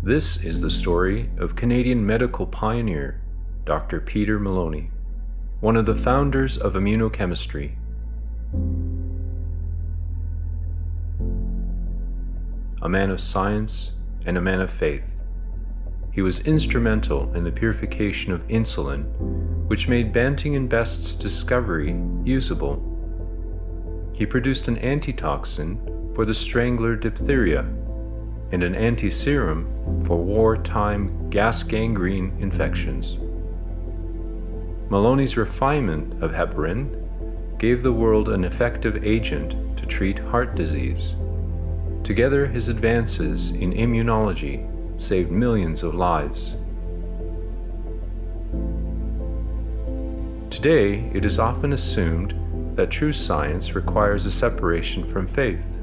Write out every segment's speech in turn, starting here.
This is the story of Canadian medical pioneer Dr. Peter Moloney, one of the founders of immunochemistry. A man of science and a man of faith, he was instrumental in the purification of insulin, which made Banting and Best's discovery usable. He produced an anti-toxin for the strangler diphtheria and an anti-serum for wartime gas gangrene infections. Moloney's refinement of heparin gave the world an effective agent to treat heart disease. Together, his advances in immunology saved millions of lives. Today, it is often assumed that true science requires a separation from faith.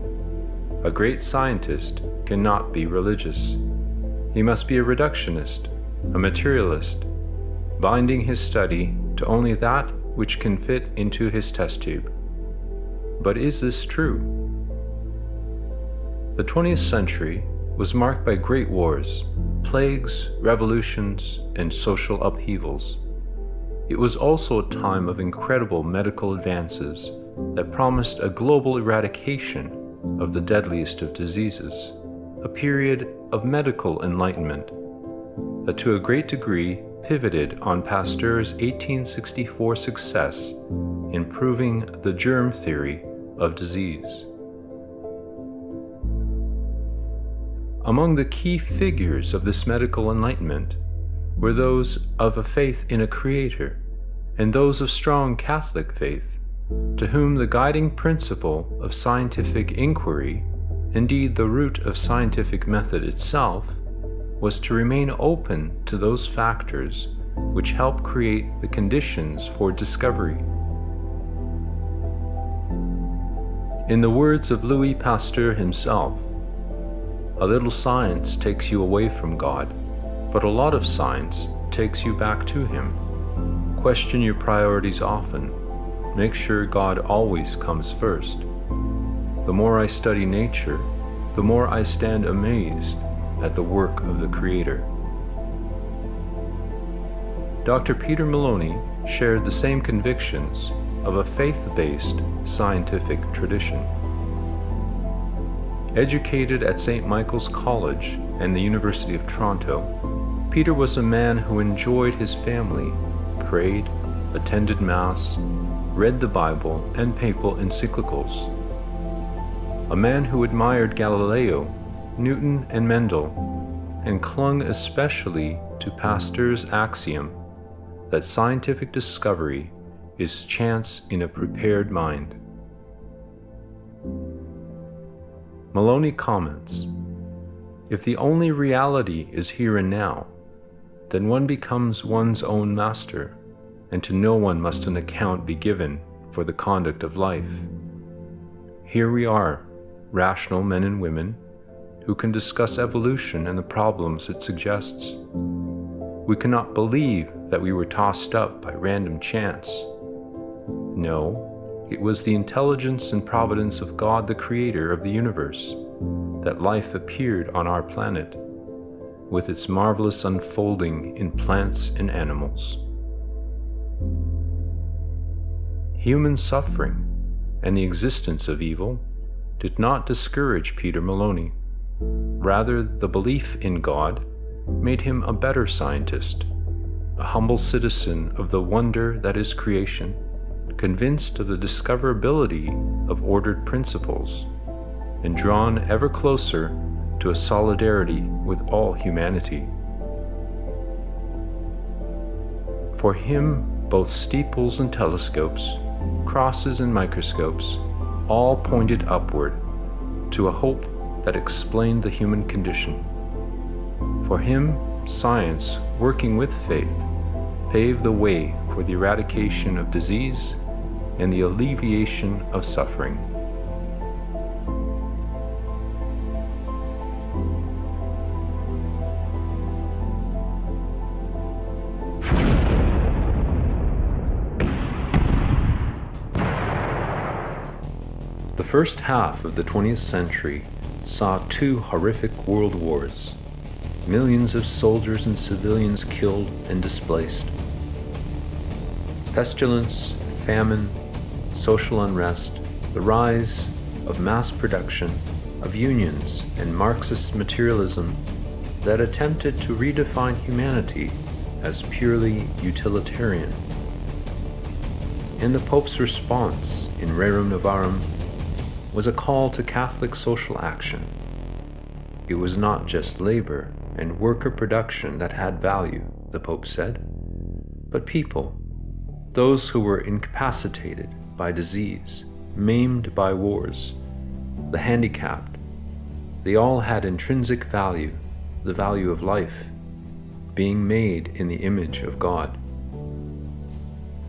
A great scientist cannot be religious. He must be a reductionist, a materialist, binding his study to only that which can fit into his test tube. But is this true? The 20th century was marked by great wars, plagues, revolutions, and social upheavals. It was also a time of incredible medical advances that promised a global eradication of the deadliest of diseases, a period of medical enlightenment that to a great degree pivoted on Pasteur's 1864 success in proving the germ theory of disease. Among the key figures of this medical enlightenment were those of a faith in a creator and those of strong Catholic faith, to whom the guiding principle of scientific inquiry, indeed the root of scientific method itself, was to remain open to those factors which help create the conditions for discovery. In the words of Louis Pasteur himself, "A little science takes you away from God, but a lot of science takes you back to Him. Question your priorities often. Make sure God always comes first. The more I study nature, the more I stand amazed at the work of the Creator." Dr. Peter Moloney shared the same convictions of a faith-based scientific tradition. Educated at St. Michael's College and the University of Toronto, Peter was a man who enjoyed his family, prayed, attended Mass, read the Bible and papal encyclicals. A man who admired Galileo, Newton, and Mendel, and clung especially to Pasteur's axiom that scientific discovery is chance in a prepared mind. Moloney comments, "If the only reality is here and now, then one becomes one's own master, and to no one must an account be given for the conduct of life. Here we are, rational men and women, who can discuss evolution and the problems it suggests. We cannot believe that we were tossed up by random chance. No, it was the intelligence and providence of God, the Creator of the universe, that life appeared on our planet, with its marvelous unfolding in plants and animals." Human suffering and the existence of evil did not discourage Peter Moloney. Rather, the belief in God made him a better scientist, a humble citizen of the wonder that is creation, convinced of the discoverability of ordered principles, and drawn ever closer to a solidarity with all humanity. For him, both steeples and telescopes, crosses and microscopes, all pointed upward to a hope that explained the human condition. For him, science, working with faith, paved the way for the eradication of disease and the alleviation of suffering. The first half of the 20th century saw two horrific world wars. millions of soldiers and civilians killed and displaced. Pestilence, famine, social unrest, the rise of mass production, of unions and Marxist materialism that attempted to redefine humanity as purely utilitarian. And the Pope's response in Rerum Novarum was a call to Catholic social action. It was not just labor and worker production that had value, the Pope said, but people, those who were incapacitated by disease, maimed by wars, the handicapped. They all had intrinsic value, the value of life, being made in the image of God.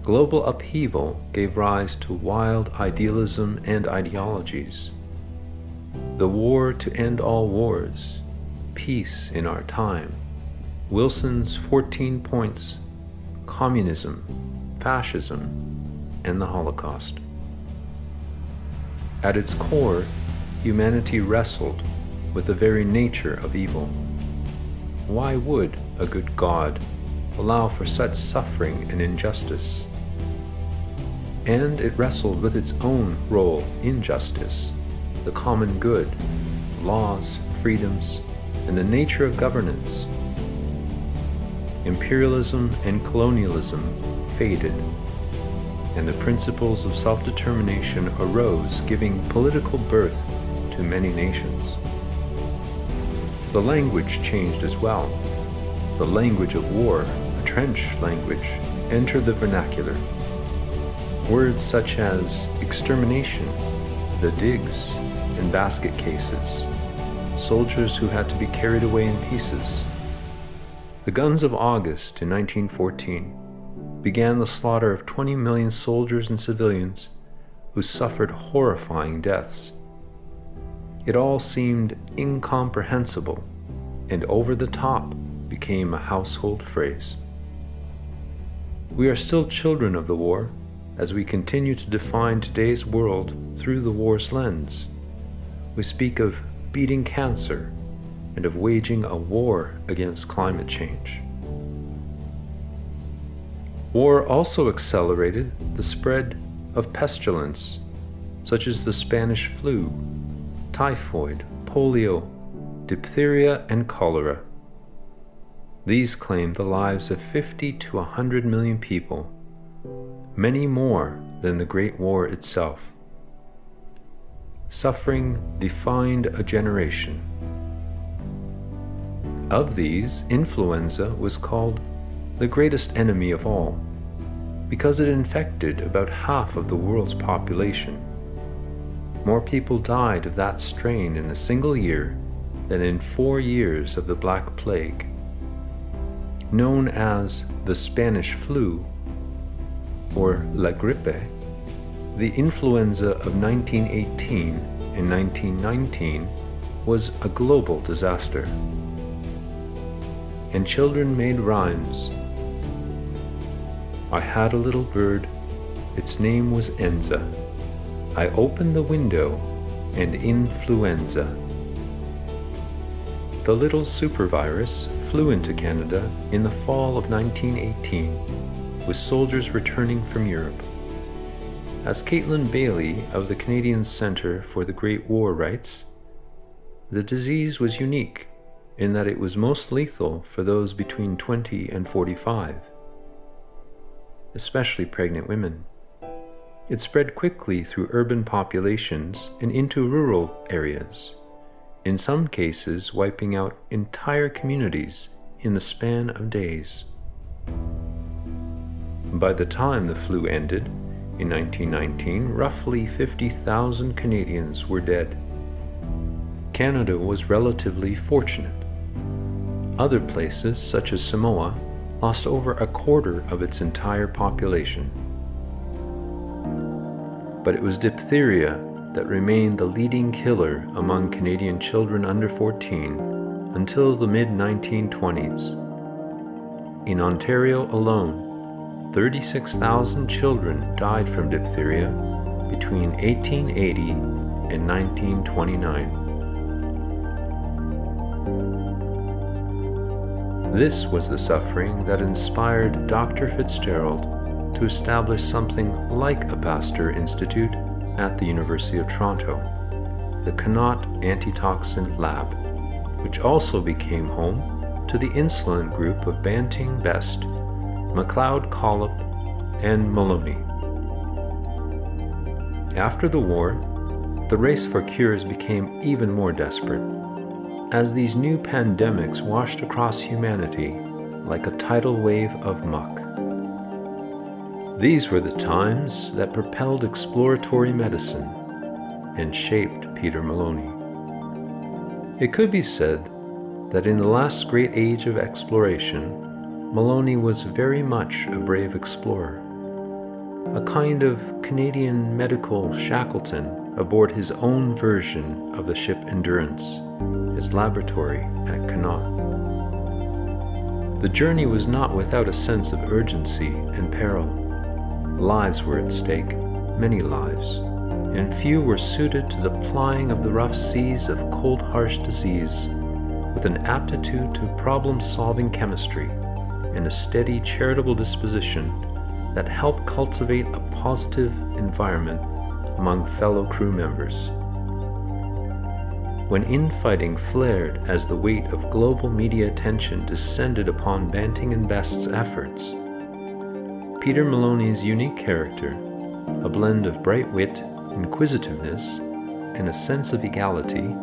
Global upheaval gave rise to wild idealism and ideologies. The war to end all wars, peace in our time, Wilson's 14 points, communism, fascism, and the Holocaust. At its core, humanity wrestled with the very nature of evil. Why would a good God allow for such suffering and injustice? And it wrestled with its own role in justice, the common good, laws, freedoms, and the nature of governance. Imperialism and colonialism faded, and the principles of self-determination arose, giving political birth to many nations. The language changed as well. The language of war, a trench language, entered the vernacular. Words such as extermination, the digs and basket cases, soldiers who had to be carried away in pieces. The guns of August in 1914 began the slaughter of 20 million soldiers and civilians who suffered horrifying deaths. It all seemed incomprehensible, and over the top became a household phrase. We are still children of the war as we continue to define today's world through the war's lens. We speak of beating cancer and of waging a war against climate change. War also accelerated the spread of pestilence, such as the Spanish flu, typhoid, polio, diphtheria, and cholera. These claimed the lives of 50 to 100 million people, many more than the Great War itself. Suffering defined a generation. Of these, influenza was called the greatest enemy of all, because it infected about half of the world's population. More people died of that strain in a single year than in 4 years of the Black Plague. Known as the Spanish flu, or La Gripe, the influenza of 1918 and 1919 was a global disaster. And children made rhymes. I had a little bird, its name was Enza. I opened the window, and influenza. The little supervirus flew into Canada in the fall of 1918, with soldiers returning from Europe. As Caitlin Bailey of the Canadian Centre for the Great War writes, the disease was unique in that it was most lethal for those between 20 and 45, especially pregnant women. It spread quickly through urban populations and into rural areas, in some cases wiping out entire communities in the span of days. By the time the flu ended, in 1919, roughly 50,000 Canadians were dead. Canada was relatively fortunate. Other places, such as Samoa, lost over a quarter of its entire population. But it was diphtheria that remained the leading killer among Canadian children under 14 until the mid-1920s. In Ontario alone, 36,000 children died from diphtheria between 1880 and 1929. This was the suffering that inspired Dr. Fitzgerald to establish something like a Pasteur Institute at the University of Toronto, the Connaught Anti-Toxin Lab, which also became home to the insulin group of Banting Best, MacLeod Collop, and Moloney. After the war, the race for cures became even more desperate, as these new pandemics washed across humanity like a tidal wave of muck. These were the times that propelled exploratory medicine and shaped Peter Moloney. It could be said that in the last great age of exploration, Moloney was very much a brave explorer, a kind of Canadian medical Shackleton aboard his own version of the ship Endurance, his laboratory at Connaught. The journey was not without a sense of urgency and peril. Lives were at stake, many lives, and few were suited to the plying of the rough seas of cold, harsh disease, with an aptitude to problem-solving chemistry and a steady, charitable disposition that helped cultivate a positive environment among fellow crew members. When infighting flared as the weight of global media attention descended upon Banting and Best's efforts, Peter Moloney's unique character, a blend of bright wit, inquisitiveness, and a sense of equality,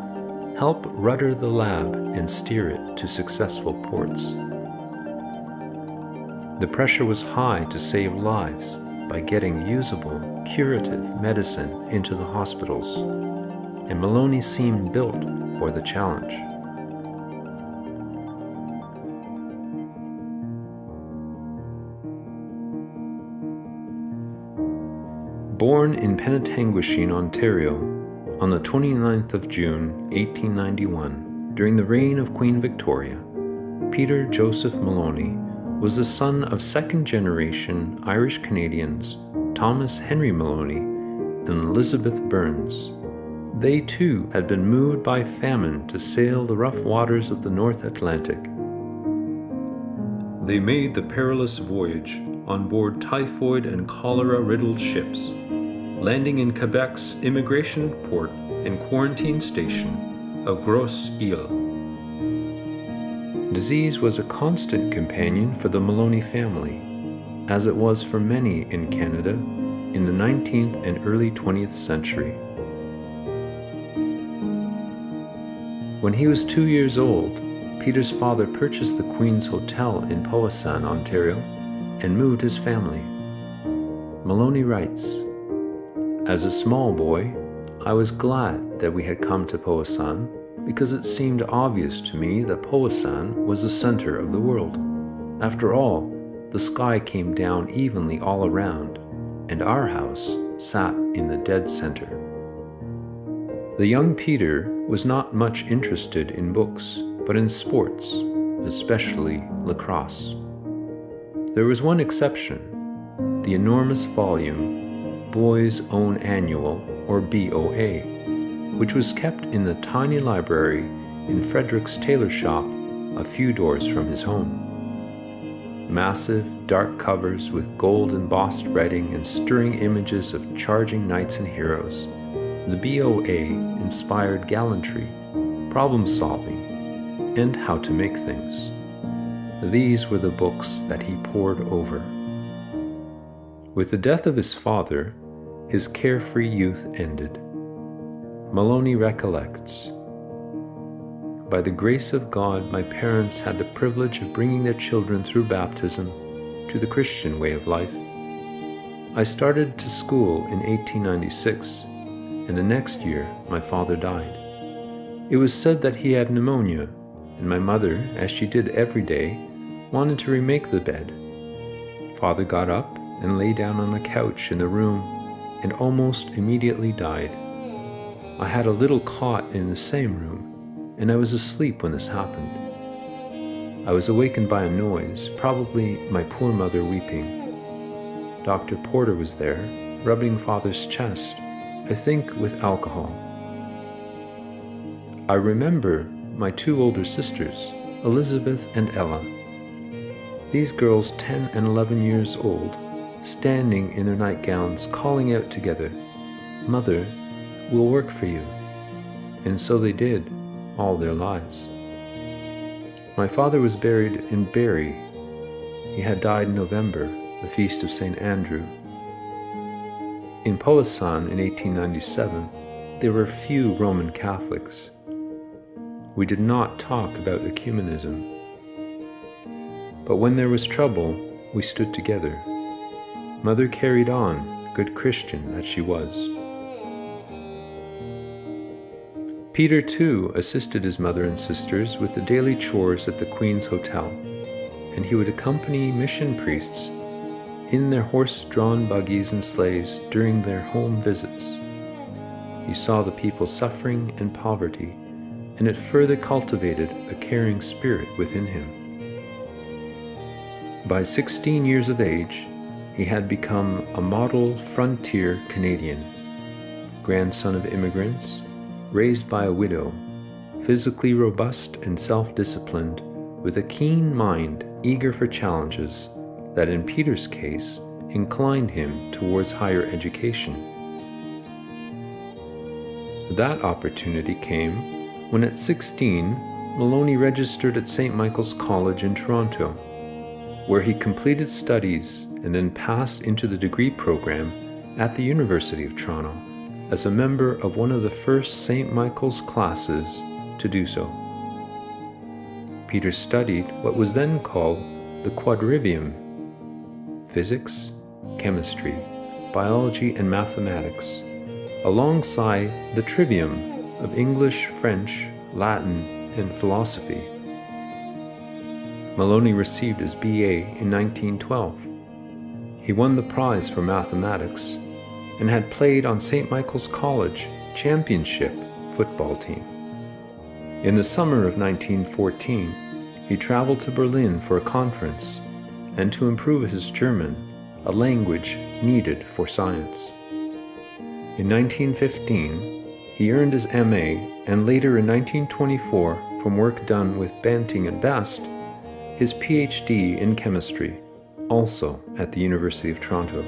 helped rudder the lab and steer it to successful ports. The pressure was high to save lives by getting usable, curative medicine into the hospitals, and Moloney seemed built for the challenge. Born in Penetanguishene, Ontario, on the 29th of June, 1891, during the reign of Queen Victoria, Peter Joseph Moloney was the son of second-generation Irish Canadians Thomas Henry Moloney and Elizabeth Burns. They too had been moved by famine to sail the rough waters of the North Atlantic. They made the perilous voyage on board typhoid and cholera-riddled ships, landing in Quebec's immigration port and quarantine station of Grosse-Île. Disease was a constant companion for the Moloney family, as it was for many in Canada in the 19th and early 20th century. When he was 2 years old, Peter's father purchased the Queen's Hotel in Powassan, Ontario, and moved his family. Moloney writes, "As a small boy, I was glad that we had come to Powassan because it seemed obvious to me that Powassan was the center of the world. After all, the sky came down evenly all around, and our house sat in the dead center." The young Peter was not much interested in books, but in sports, especially lacrosse. There was one exception, the enormous volume Boys' Own Annual, or BOA, which was kept in the tiny library in Frederick's tailor shop a few doors from his home. Massive, dark covers with gold embossed writing and stirring images of charging knights and heroes, the BOA inspired gallantry, problem-solving, and how to make things. These were the books that he pored over. With the death of his father, his carefree youth ended. Moloney recollects, "By the grace of God, my parents had the privilege of bringing their children through baptism to the Christian way of life. I started to school in 1896, and the next year my father died. It was said that he had pneumonia, and my mother, as she did every day, wanted to remake the bed. Father got up and lay down on a couch in the room and almost immediately died. I had a little cot in the same room, and I was asleep when this happened. I was awakened by a noise, probably my poor mother weeping. Dr. Porter was there, rubbing Father's chest, I think with alcohol. I remember my two older sisters, Elizabeth and Ella, These girls 10 and 11 years old, standing in their nightgowns, calling out together, "Mother, we'll work for you." And so they did, all their lives. My father was buried in Bury. He had died in November, the feast of St. Andrew. In Powassan in 1897, there were few Roman Catholics. We did not talk about ecumenism. But when there was trouble, we stood together. Mother carried on, good Christian that she was. Peter, too, assisted his mother and sisters with the daily chores at the Queen's Hotel, and he would accompany mission priests in their horse-drawn buggies and sleighs during their home visits. He saw the people suffering and poverty, and it further cultivated a caring spirit within him. By 16 years of age, he had become a model frontier Canadian, grandson of immigrants, raised by a widow, physically robust and self-disciplined, with a keen mind eager for challenges that in Peter's case inclined him towards higher education. That opportunity came when at 16, Moloney registered at St. Michael's College in Toronto, where he completed studies and then passed into the degree program at the University of Toronto as a member of one of the first St. Michael's classes to do so. Peter studied what was then called the quadrivium: physics, chemistry, biology, and mathematics, alongside the trivium of English, French, Latin, and philosophy. Moloney received his BA in 1912. He won the prize for mathematics and had played on St. Michael's College championship football team. In the summer of 1914, he traveled to Berlin for a conference and to improve his German, a language needed for science. In 1915, he earned his MA, and later in 1924, from work done with Banting and Best, his PhD in chemistry, also at the University of Toronto.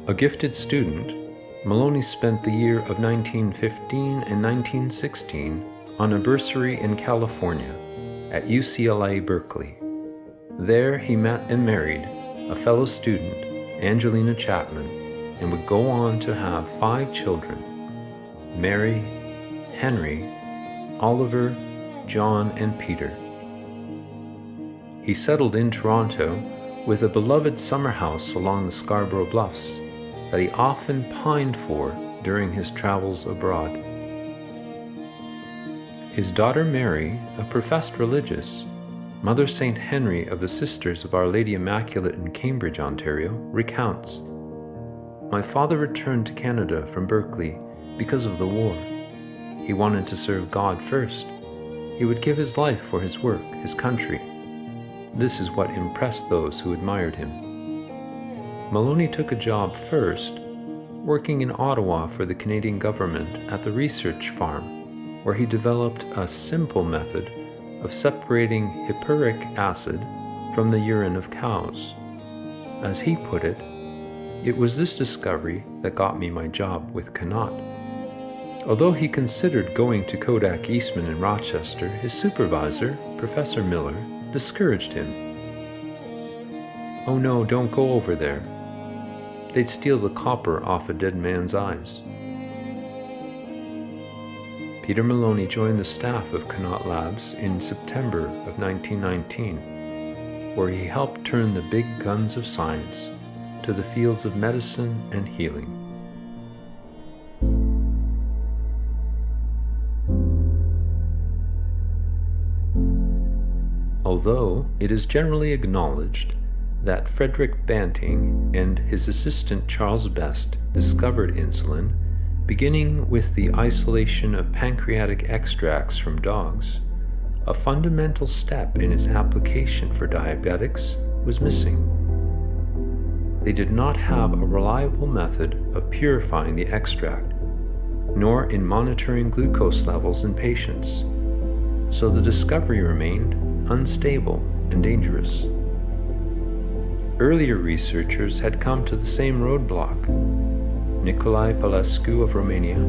A gifted student, Moloney spent the year of 1915 and 1916 on a bursary in California at UCLA Berkeley. There he met and married a fellow student, Angelina Chapman, and would go on to have 5 children: Mary, Henry, Oliver, John, and Peter. He settled in Toronto with a beloved summer house along the Scarborough Bluffs that he often pined for during his travels abroad. His daughter Mary, a professed religious, Mother St. Henry of the Sisters of Our Lady Immaculate in Cambridge, Ontario, recounts, "My father returned to Canada from Berkeley because of the war. He wanted to serve God first. He would give his life for his work, his country. This is what impressed those who admired him." Moloney took a job first, working in Ottawa for the Canadian government at the research farm, where he developed a simple method of separating hippuric acid from the urine of cows. As he put it, "It was this discovery that got me my job with Connaught." Although he considered going to Kodak Eastman in Rochester, his supervisor, Professor Miller, discouraged him. "Oh no, don't go over there. They'd steal the copper off a dead man's eyes." Peter Moloney joined the staff of Connaught Labs in September of 1919, where he helped turn the big guns of science to the fields of medicine and healing. Although it is generally acknowledged that Frederick Banting and his assistant Charles Best discovered insulin, beginning with the isolation of pancreatic extracts from dogs, a fundamental step in its application for diabetics was missing. They did not have a reliable method of purifying the extract, nor in monitoring glucose levels in patients, so the discovery remained unstable and dangerous. Earlier researchers had come to the same roadblock. Nicolae Palescu of Romania,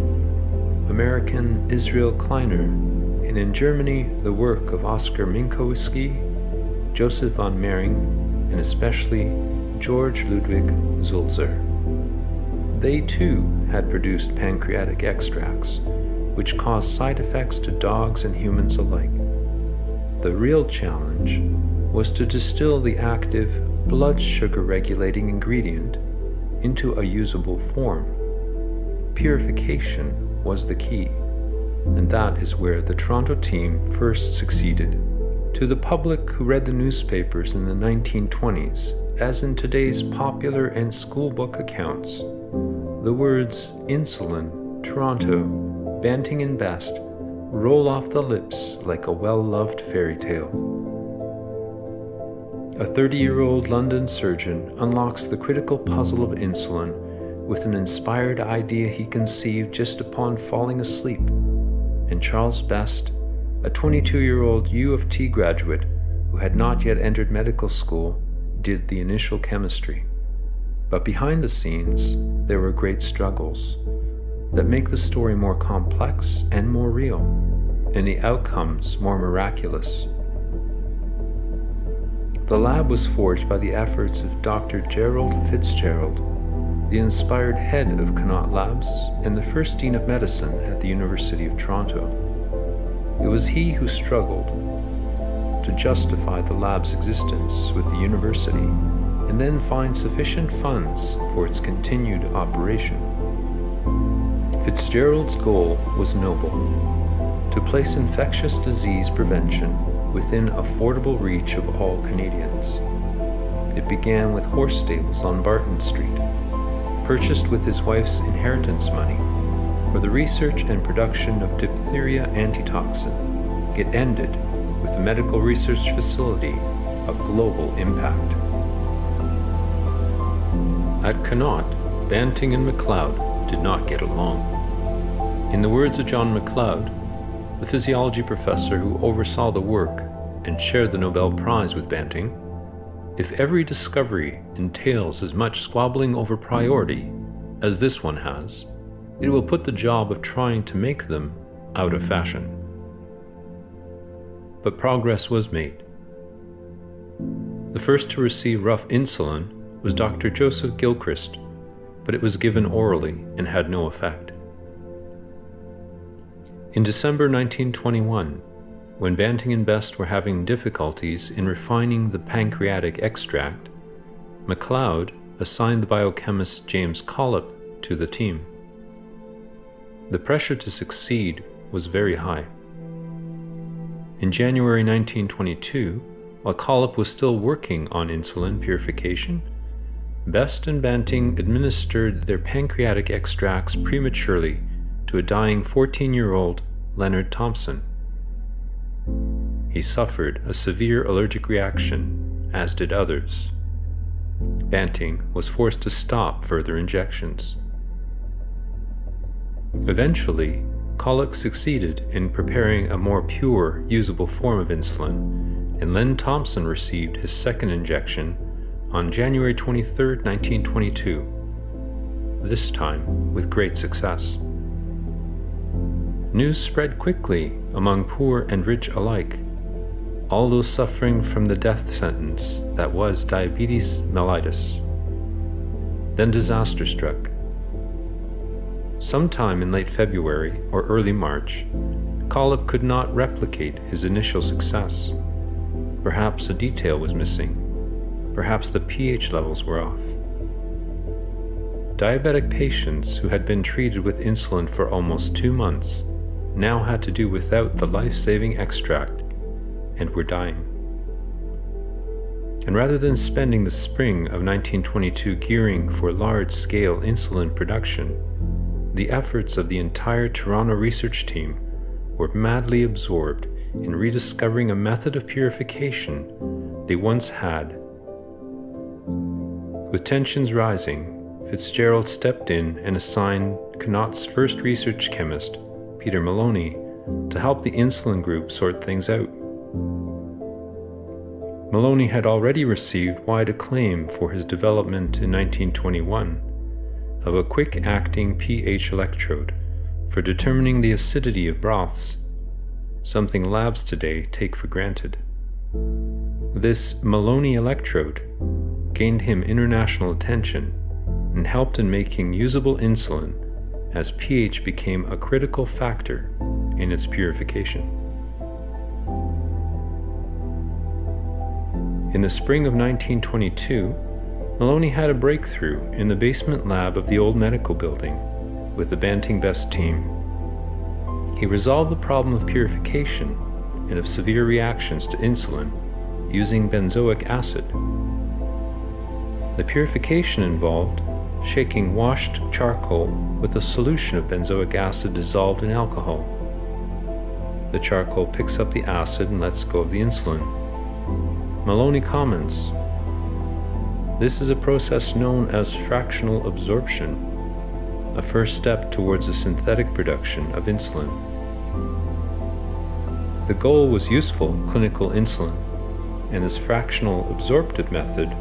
American Israel Kleiner, and in Germany the work of Oskar Minkowski, Joseph von Mering, and especially George Ludwig Sulzer. They too had produced pancreatic extracts, which caused side effects to dogs and humans alike. The real challenge was to distill the active blood sugar regulating ingredient into a usable form. Purification was the key, and that is where the Toronto team first succeeded. To the public who read the newspapers in the 1920s, as in today's popular and schoolbook accounts, the words insulin, Toronto, Banting and Best roll off the lips like a well-loved fairy tale. A 30-year-old London surgeon unlocks the critical puzzle of insulin with an inspired idea he conceived just upon falling asleep, and Charles Best, a 22-year-old U of T graduate who had not yet entered medical school, did the initial chemistry. But behind the scenes, there were great struggles that make the story more complex and more real, and the outcomes more miraculous. The lab was forged by the efforts of Dr. Gerald Fitzgerald, the inspired head of Connaught Labs and the first dean of medicine at the University of Toronto. It was he who struggled to justify the lab's existence with the university and then find sufficient funds for its continued operation. Fitzgerald's goal was noble: to place infectious disease prevention within affordable reach of all Canadians. It began with horse stables on Barton Street, purchased with his wife's inheritance money for the research and production of diphtheria anti-toxin. It ended with a medical research facility of global impact. At Connaught, Banting and MacLeod did not get along. In the words of John MacLeod, the physiology professor who oversaw the work and shared the Nobel Prize with Banting, if every discovery entails as much squabbling over priority as this one has, it will put the job of trying to make them out of fashion. But progress was made. The first to receive rough insulin was Dr. Joseph Gilchrist, but it was given orally and had no effect. In December 1921, when Banting and Best were having difficulties in refining the pancreatic extract, MacLeod assigned the biochemist James Collip to the team. The pressure to succeed was very high. In January 1922, while Collip was still working on insulin purification, Best and Banting administered their pancreatic extracts prematurely to a dying 14-year-old Leonard Thompson. He suffered a severe allergic reaction, as did others. Banting was forced to stop further injections. Eventually, Collip succeeded in preparing a more pure, usable form of insulin, and Len Thompson received his second injection on January 23, 1922, this time with great success. News spread quickly among poor and rich alike. All those suffering from the death sentence that was diabetes mellitus. Then disaster struck. Sometime in late February or early March, Collip could not replicate his initial success. Perhaps a detail was missing. Perhaps the pH levels were off. Diabetic patients who had been treated with insulin for almost 2 months now had to do without the life-saving extract and were dying. And rather than spending the spring of 1922 gearing for large-scale insulin production, the efforts of the entire Toronto research team were madly absorbed in rediscovering a method of purification they once had. With tensions rising, Fitzgerald stepped in and assigned Connaught's first research chemist, Peter Moloney, to help the insulin group sort things out. Moloney had already received wide acclaim for his development in 1921 of a quick-acting pH electrode for determining the acidity of broths, something labs today take for granted. This Moloney electrode gained him international attention and helped in making usable insulin as pH became a critical factor in its purification. In the spring of 1922, Moloney had a breakthrough in the basement lab of the old medical building with the Banting Best team. He resolved the problem of purification and of severe reactions to insulin using benzoic acid. The purification involved shaking washed charcoal with a solution of benzoic acid dissolved in alcohol. The charcoal picks up the acid and lets go of the insulin. Moloney comments, "This is a process known as fractional absorption, a first step towards the synthetic production of insulin." The goal was useful clinical insulin, and this fractional absorptive method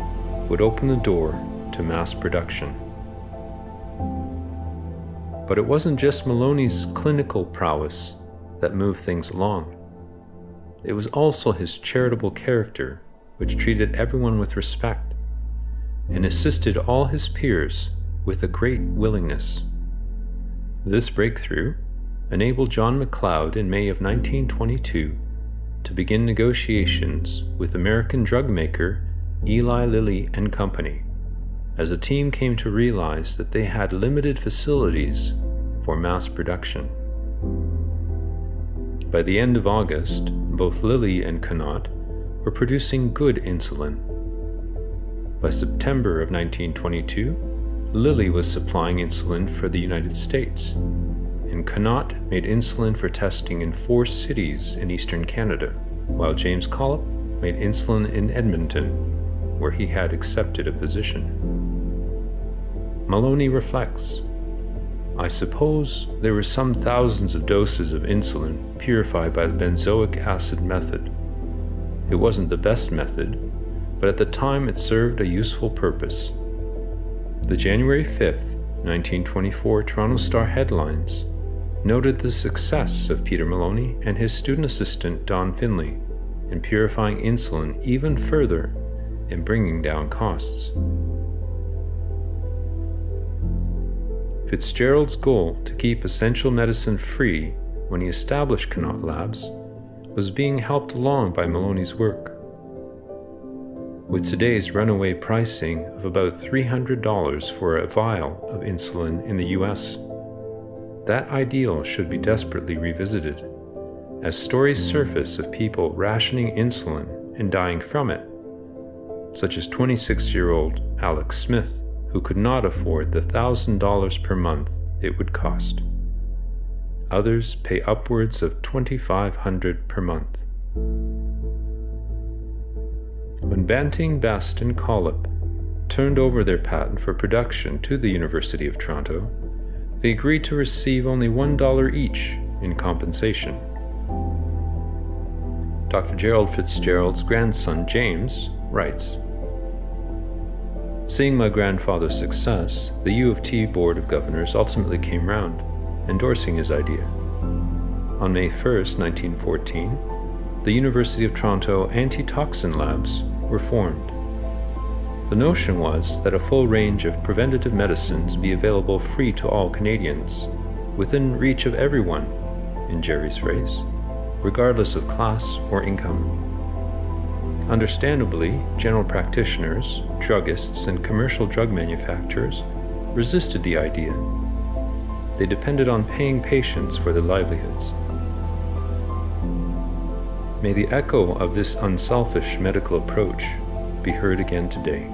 would open the door to mass production. But it wasn't just Moloney's clinical prowess that moved things along. It was also his charitable character, which treated everyone with respect and assisted all his peers with a great willingness. This breakthrough enabled John MacLeod in May of 1922 to begin negotiations with American drug maker Eli Lilly and Company, as the team came to realize that they had limited facilities for mass production. By the end of August, both Lilly and Connaught were producing good insulin. By September of 1922, Lilly was supplying insulin for the United States, and Connaught made insulin for testing in 4 cities in eastern Canada, while James Collip made insulin in Edmonton, where he had accepted a position. Moloney reflects, "I suppose there were some thousands of doses of insulin purified by the benzoic acid method. It wasn't the best method, but at the time it served a useful purpose." The January 5th, 1924 Toronto Star headlines noted the success of Peter Moloney and his student assistant Don Finley in purifying insulin even further and bringing down costs. Fitzgerald's goal to keep essential medicine free when he established Connaught Labs was being helped along by Moloney's work. With today's runaway pricing of about $300 for a vial of insulin in the US, that ideal should be desperately revisited, as stories surface of people rationing insulin and dying from it, such as 26-year-old Alex Smith, who could not afford the $1,000 per month it would cost. Others pay upwards of $2,500 per month. When Banting, Best, and Collip turned over their patent for production to the University of Toronto, they agreed to receive only $1 each in compensation. Dr. Gerald Fitzgerald's grandson, James, writes, "Seeing my grandfather's success, the U of T Board of Governors ultimately came round, endorsing his idea. On May 1st, 1914, the University of Toronto anti-toxin labs were formed. The notion was that a full range of preventative medicines be available free to all Canadians, within reach of everyone, in Jerry's phrase, regardless of class or income. Understandably, general practitioners, druggists, and commercial drug manufacturers resisted the idea. They depended on paying patients for their livelihoods. May the echo of this unselfish medical approach be heard again today."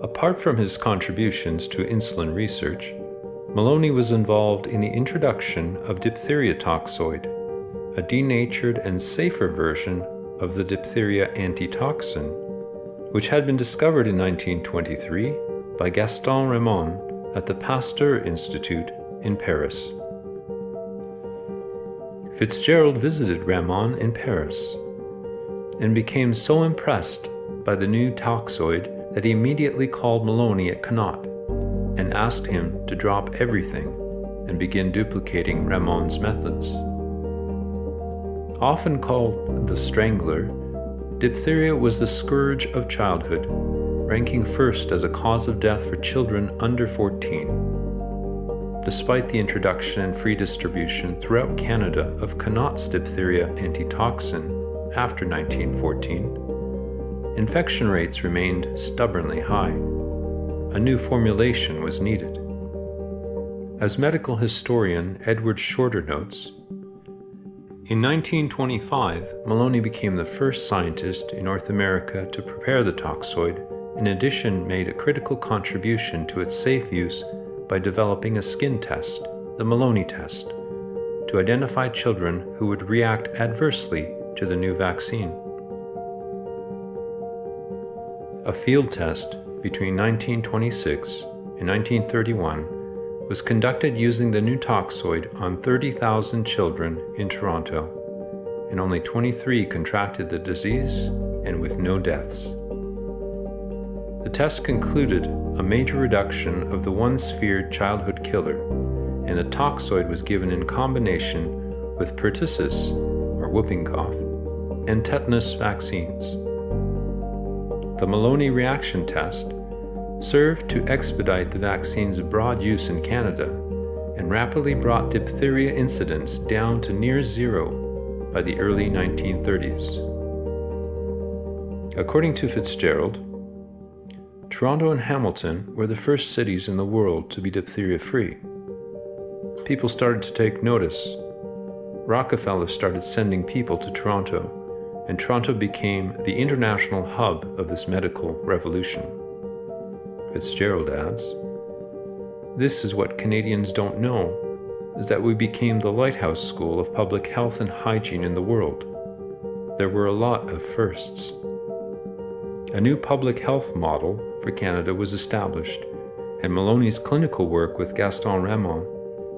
Apart from his contributions to insulin research, Moloney was involved in the introduction of diphtheria toxoid, a denatured and safer version of the diphtheria anti-toxin, which had been discovered in 1923 by Gaston Ramon at the Pasteur Institute in Paris. Fitzgerald visited Ramon in Paris and became so impressed by the new toxoid that he immediately called Moloney at Connaught and asked him to drop everything and begin duplicating Ramon's methods. Often called the Strangler, diphtheria was the scourge of childhood, ranking first as a cause of death for children under 14. Despite the introduction and free distribution throughout Canada of Connaught's diphtheria anti-toxin after 1914, infection rates remained stubbornly high. A new formulation was needed. As medical historian Edward Shorter notes, in 1925, Moloney became the first scientist in North America to prepare the toxoid, in addition made a critical contribution to its safe use by developing a skin test, the Moloney test, to identify children who would react adversely to the new vaccine. A field test between 1926 and 1931 was conducted using the new toxoid on 30,000 children in Toronto, and only 23 contracted the disease and with no deaths. The test concluded a major reduction of the once feared childhood killer, and the toxoid was given in combination with pertussis, or whooping cough, and tetanus vaccines. The Moloney reaction test served to expedite the vaccine's broad use in Canada and rapidly brought diphtheria incidence down to near zero by the early 1930s. According to Fitzgerald, Toronto and Hamilton were the first cities in the world to be diphtheria-free. People started to take notice. Rockefeller started sending people to Toronto, and Toronto became the international hub of this medical revolution. Fitzgerald adds, "This is what Canadians don't know, is that we became the lighthouse school of public health and hygiene in the world. There were a lot of firsts." A new public health model for Canada was established, and Moloney's clinical work with Gaston Ramon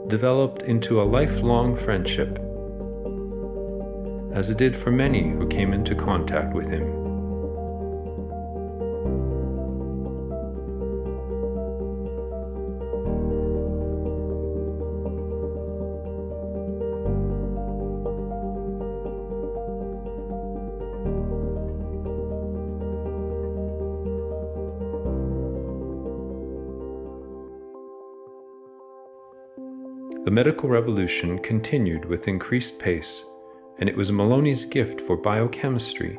developed into a lifelong friendship, as it did for many who came into contact with him. The medical revolution continued with increased pace, and it was Moloney's gift for biochemistry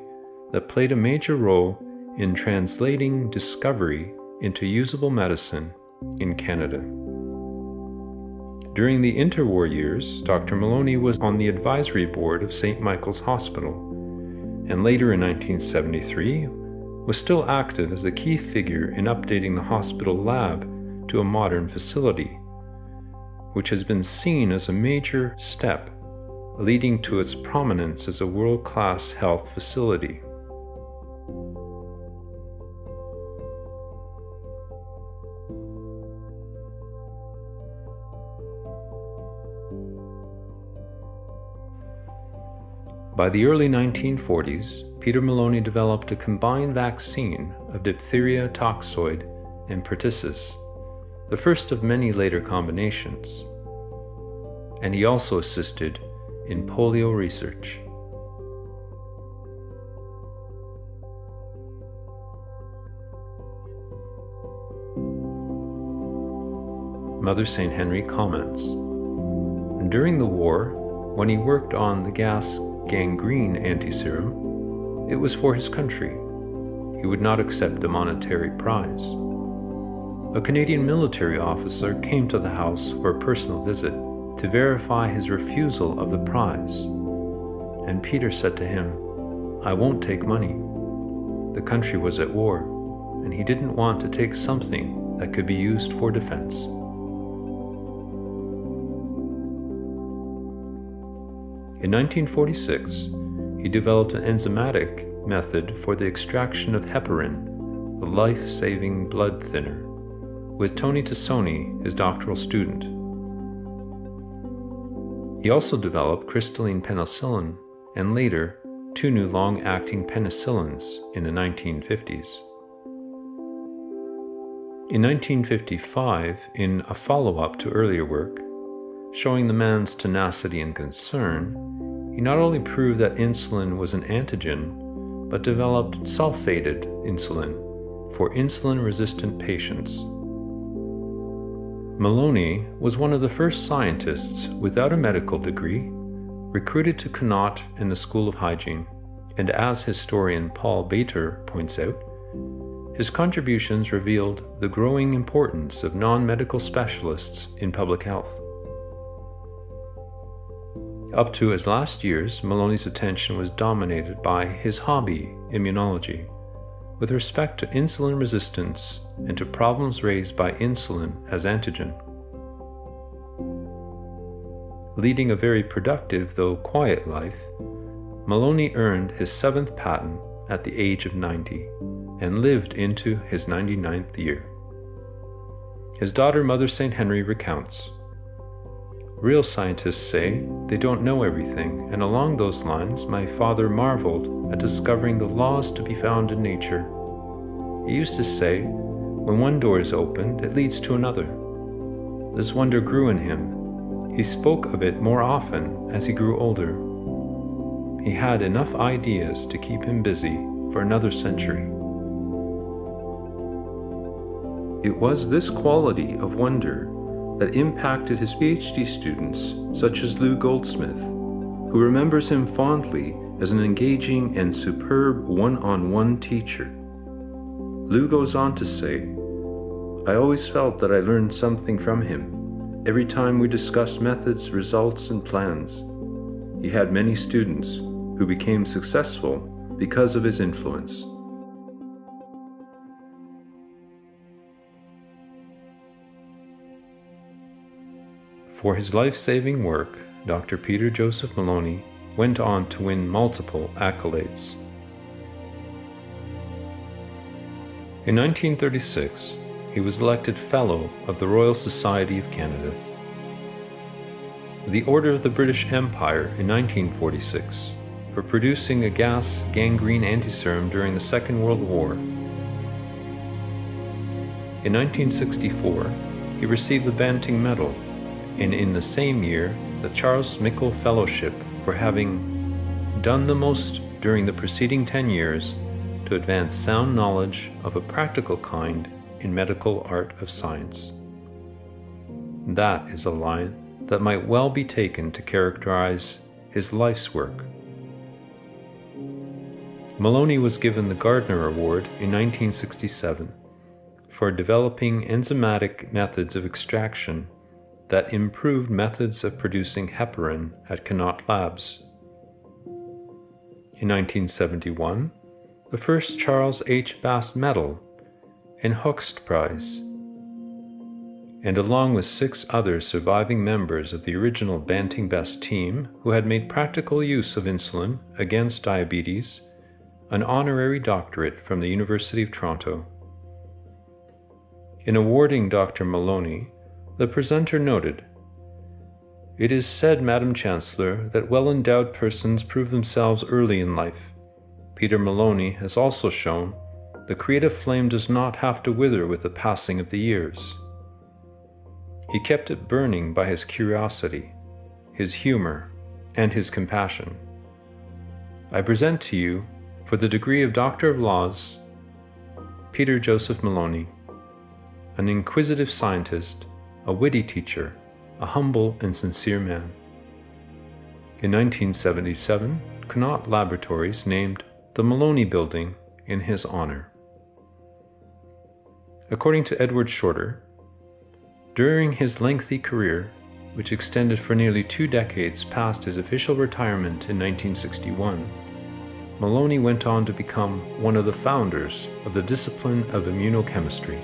that played a major role in translating discovery into usable medicine in Canada. During the interwar years, Dr. Moloney was on the advisory board of St. Michael's Hospital, and later in 1973 was still active as a key figure in updating the hospital lab to a modern facility, which has been seen as a major step leading to its prominence as a world-class health facility. By the early 1940s, Peter Moloney developed a combined vaccine of diphtheria toxoid and pertussis, the first of many later combinations, and he also assisted in polio research. Mother St. Henry comments, "During the war, when he worked on the gas gangrene antiserum, it was for his country. He would not accept a monetary prize. A Canadian military officer came to the house for a personal visit to verify his refusal of the prize, and Peter said to him, 'I won't take money.' The country was at war, and he didn't want to take something that could be used for defense." In 1946, he developed an enzymatic method for the extraction of heparin, the life-saving blood thinner, with Tony Tassoni, his doctoral student. He also developed crystalline penicillin and later 2 new long-acting penicillins in the 1950s. In 1955, in a follow-up to earlier work, showing the man's tenacity and concern, he not only proved that insulin was an antigen, but developed sulfated insulin for insulin-resistant patients. Moloney was one of the first scientists without a medical degree recruited to Connaught and the School of Hygiene, and as historian Paul Bater points out, his contributions revealed the growing importance of non-medical specialists in public health. Up to his last years, Moloney's attention was dominated by his hobby, immunology, with respect to insulin resistance and to problems raised by insulin as antigen. Leading a very productive, though quiet life, Moloney earned his 7th patent at the age of 90 and lived into his 99th year. His daughter, Mother St. Henry, recounts, "Real scientists say they don't know everything, and along those lines, my father marveled at discovering the laws to be found in nature. He used to say, when one door is opened, it leads to another. This wonder grew in him. He spoke of it more often as he grew older. He had enough ideas to keep him busy for another century." It was this quality of wonder that impacted his PhD students, such as Lou Goldsmith, who remembers him fondly as an engaging and superb one-on-one teacher. Lou goes on to say, "I always felt that I learned something from him every time we discussed methods, results, and plans. He had many students who became successful because of his influence." For his life-saving work, Dr. Peter Joseph Moloney went on to win multiple accolades. In 1936, he was elected Fellow of the Royal Society of Canada, the Order of the British Empire in 1946, for producing a gas gangrene antiserum during the Second World War. In 1964, he received the Banting Medal, and in the same year, the Charles Mickle Fellowship for having done the most during the preceding 10 years to advance sound knowledge of a practical kind in medical art of science. That is a line that might well be taken to characterize his life's work. Moloney was given the Gardner Award in 1967 for developing enzymatic methods of extraction that improved methods of producing heparin at Connaught Labs. In 1971, the first Charles H. Bass Medal and Hoechst Prize, and along with 6 other surviving members of the original Banting Best team who had made practical use of insulin against diabetes, an honorary doctorate from the University of Toronto. In awarding Dr. Moloney, the presenter noted, "It is said, Madam Chancellor, that well-endowed persons prove themselves early in life. Peter Moloney has also shown the creative flame does not have to wither with the passing of the years. He kept it burning by his curiosity, his humor, and his compassion. I present to you, for the degree of Doctor of Laws, Peter Joseph Moloney, an inquisitive scientist, a witty teacher, a humble and sincere man." In 1977, Connaught Laboratories named the Moloney Building in his honor. According to Edward Shorter, during his lengthy career, which extended for nearly 2 decades past his official retirement in 1961, Moloney went on to become one of the founders of the discipline of immunochemistry.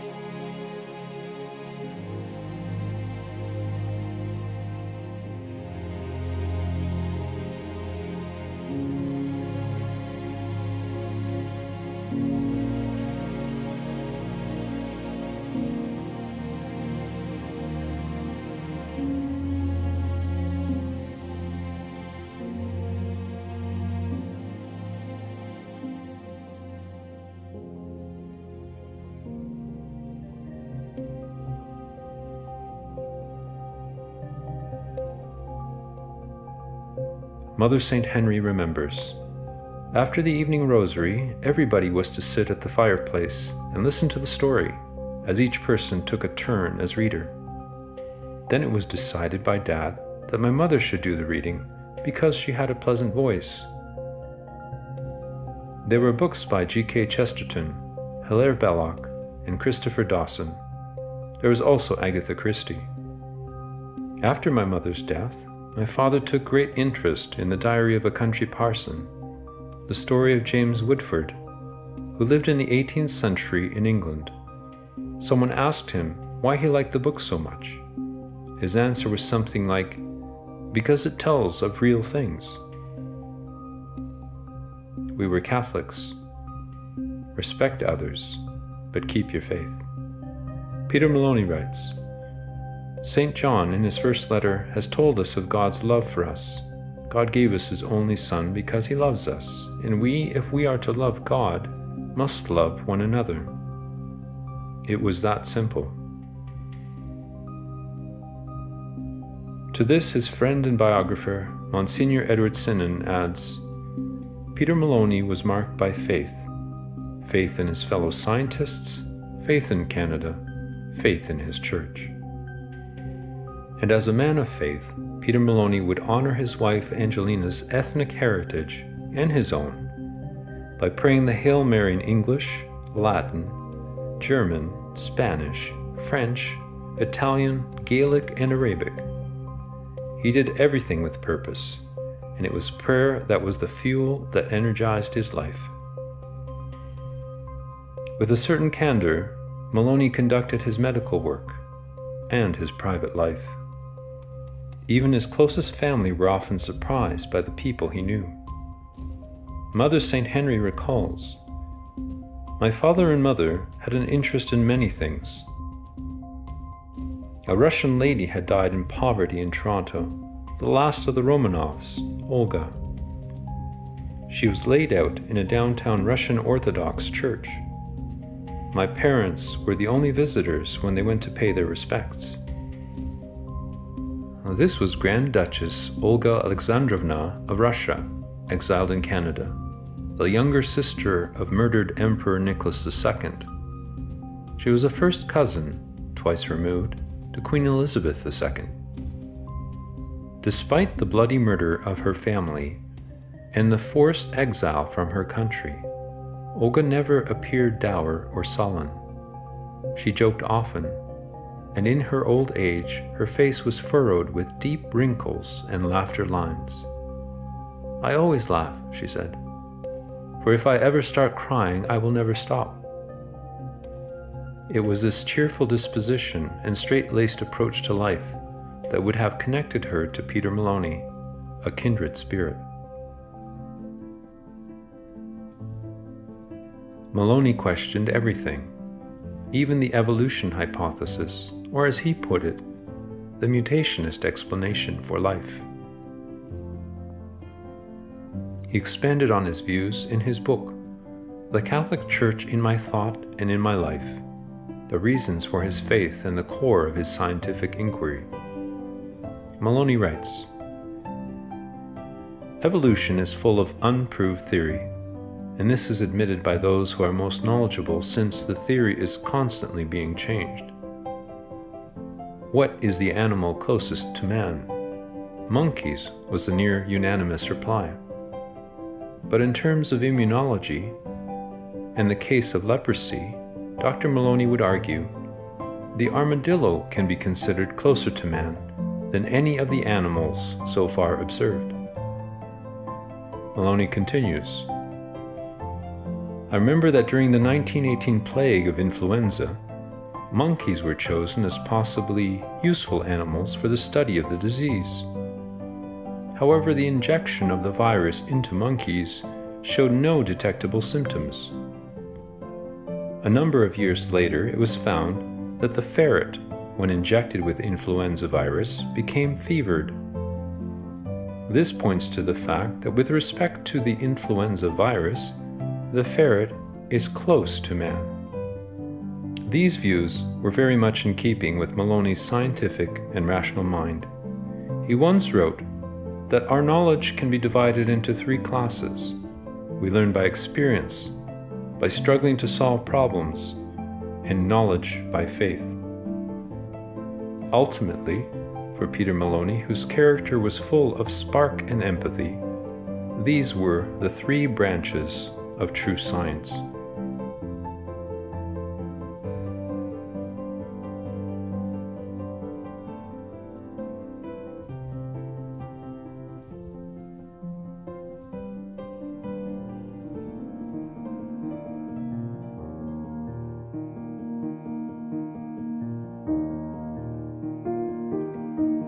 Mother St. Henry remembers. After the evening rosary, everybody was to sit at the fireplace and listen to the story, as each person took a turn as reader. Then it was decided by Dad that my mother should do the reading because she had a pleasant voice. There were books by G.K. Chesterton, Hilaire Belloc, and Christopher Dawson. There was also Agatha Christie. After my mother's death, my father took great interest in the Diary of a Country Parson, the story of James Woodford, who lived in the 18th century in England. Someone asked him why he liked the book so much. His answer was something like, "Because it tells of real things." We were Catholics. Respect others, but keep your faith. Peter Moloney writes, St. John, in his first letter, has told us of God's love for us. God gave us his only Son because he loves us, and we, if we are to love God, must love one another. It was that simple. To this, his friend and biographer, Monsignor Edward Sinan, adds, Peter Moloney was marked by faith. Faith in his fellow scientists, faith in Canada, faith in his church. And as a man of faith, Peter Moloney would honor his wife Angelina's ethnic heritage and his own by praying the Hail Mary in English, Latin, German, Spanish, French, Italian, Gaelic, and Arabic. He did everything with purpose, and it was prayer that was the fuel that energized his life. With a certain candor, Moloney conducted his medical work and his private life. Even his closest family were often surprised by the people he knew. Mother St. Henry recalls, "My father and mother had an interest in many things. A Russian lady had died in poverty in Toronto, the last of the Romanovs, Olga. She was laid out in a downtown Russian Orthodox church. My parents were the only visitors when they went to pay their respects." This was Grand Duchess Olga Alexandrovna of Russia, exiled in Canada, the younger sister of murdered Emperor Nicholas II. She was a first cousin, twice removed, to Queen Elizabeth II. Despite the bloody murder of her family and the forced exile from her country, Olga never appeared dour or sullen. She joked often, and in her old age her face was furrowed with deep wrinkles and laughter lines. "I always laugh," she said, "for if I ever start crying, I will never stop." It was this cheerful disposition and straight-laced approach to life that would have connected her to Peter Moloney, a kindred spirit. Moloney questioned everything, even the evolution hypothesis, or as he put it, the mutationist explanation for life. He expanded on his views in his book, The Catholic Church in My Thought and in My Life, the reasons for his faith and the core of his scientific inquiry. Moloney writes, "Evolution is full of unproved theory, and this is admitted by those who are most knowledgeable since the theory is constantly being changed. What is the animal closest to man? Monkeys was the near unanimous reply. But in terms of immunology, and the case of leprosy, Dr. Moloney would argue, the armadillo can be considered closer to man than any of the animals so far observed." Moloney continues, "I remember that during the 1918 plague of influenza, monkeys were chosen as possibly useful animals for the study of the disease. However, the injection of the virus into monkeys showed no detectable symptoms. A number of years later, it was found that the ferret, when injected with influenza virus, became fevered. This points to the fact that with respect to the influenza virus, the ferret is close to man." These views were very much in keeping with Moloney's scientific and rational mind. He once wrote, that our knowledge can be divided into three classes. We learn by experience, by struggling to solve problems, and knowledge by faith. Ultimately, for Peter Moloney, whose character was full of spark and empathy, these were the three branches of true science.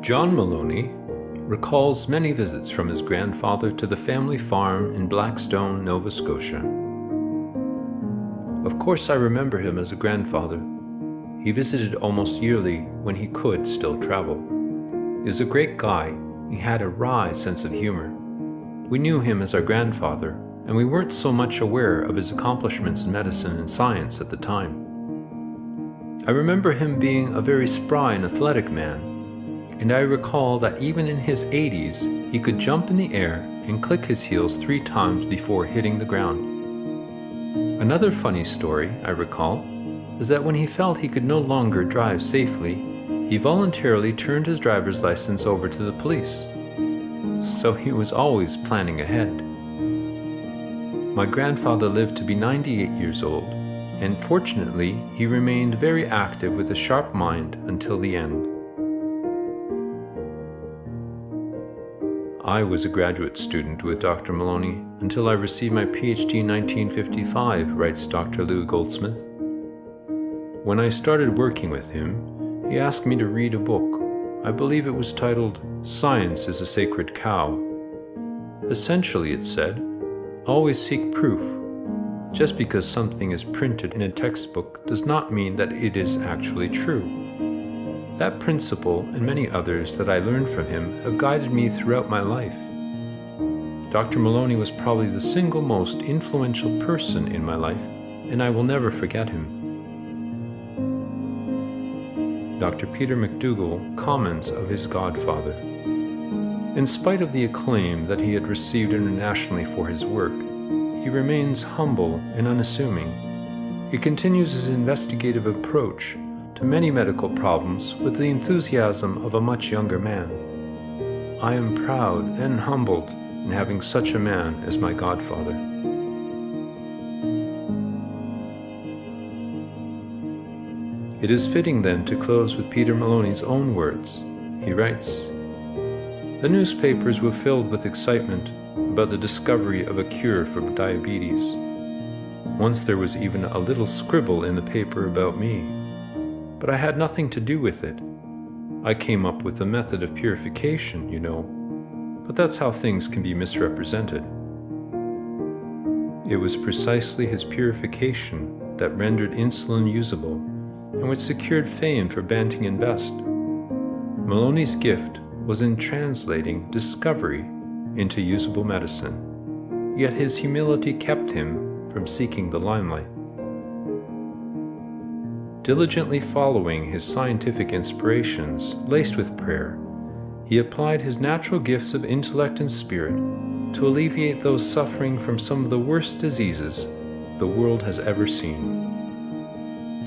John Moloney recalls many visits from his grandfather to the family farm in Blackstone, Nova Scotia. Of course, I remember him as a grandfather. He visited almost yearly when he could still travel. He was a great guy. He had a wry sense of humor. We knew him as our grandfather, and we weren't so much aware of his accomplishments in medicine and science at the time. I remember him being a very spry and athletic man, and I recall that even in his 80s, he could jump in the air and click his heels 3 times before hitting the ground. Another funny story I recall is that when he felt he could no longer drive safely, he voluntarily turned his driver's license over to the police. So he was always planning ahead. My grandfather lived to be 98 years old, and fortunately, he remained very active with a sharp mind until the end. I was a graduate student with Dr. Moloney until I received my PhD in 1955, writes Dr. Lou Goldsmith. When I started working with him, he asked me to read a book. I believe it was titled "Science is a Sacred Cow." Essentially, it said, always seek proof. Just because something is printed in a textbook does not mean that it is actually true. That principle and many others that I learned from him have guided me throughout my life. Dr. Moloney was probably the single most influential person in my life, and I will never forget him. Dr. Peter McDougall comments of his godfather. In spite of the acclaim that he had received internationally for his work, he remains humble and unassuming. He continues his investigative approach to many medical problems with the enthusiasm of a much younger man. I am proud and humbled in having such a man as my godfather. It is fitting then to close with Peter Moloney's own words. He writes, "The newspapers were filled with excitement about the discovery of a cure for diabetes. Once there was even a little scribble in the paper about me. But I had nothing to do with it. I came up with a method of purification, you know. But that's how things can be misrepresented." It was precisely his purification that rendered insulin usable and which secured fame for Banting and Best. Moloney's gift was in translating discovery into usable medicine, yet his humility kept him from seeking the limelight. Diligently following his scientific inspirations, laced with prayer, he applied his natural gifts of intellect and spirit to alleviate those suffering from some of the worst diseases the world has ever seen.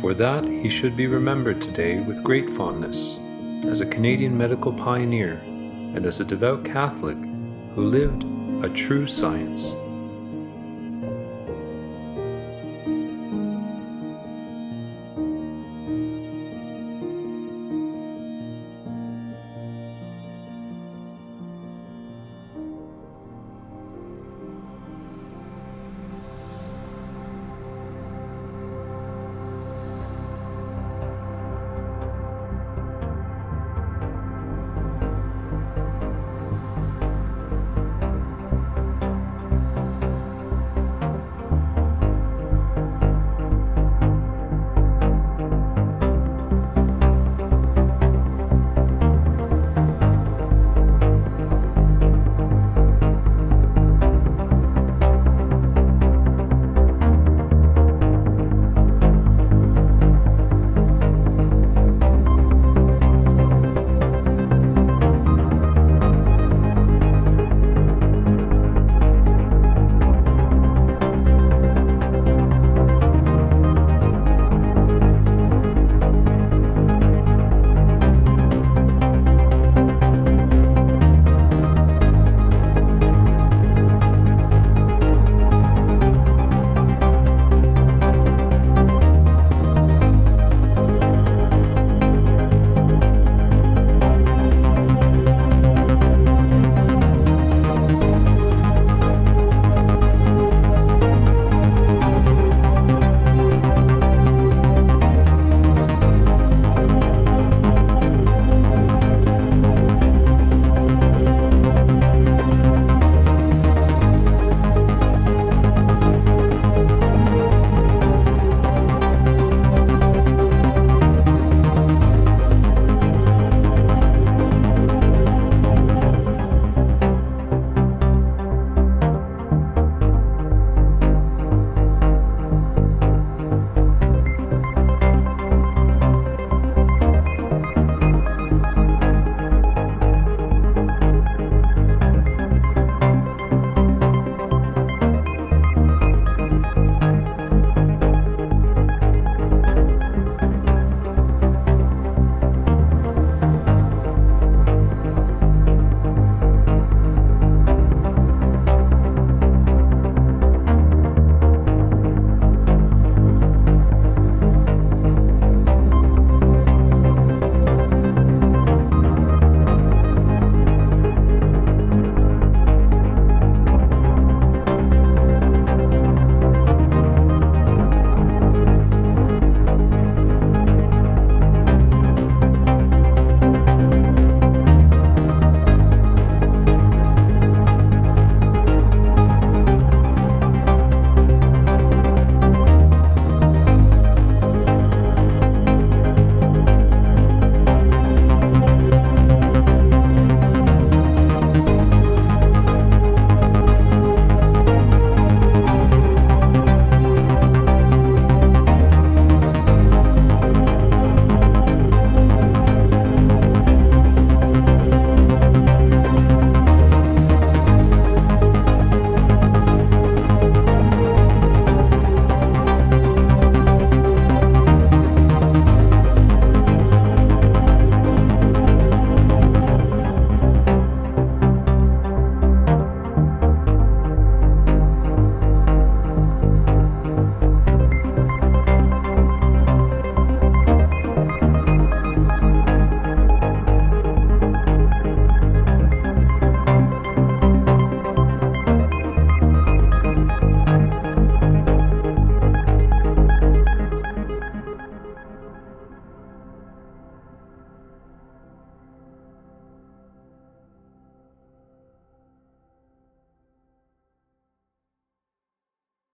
For that, he should be remembered today with great fondness, as a Canadian medical pioneer and as a devout Catholic who lived a true science.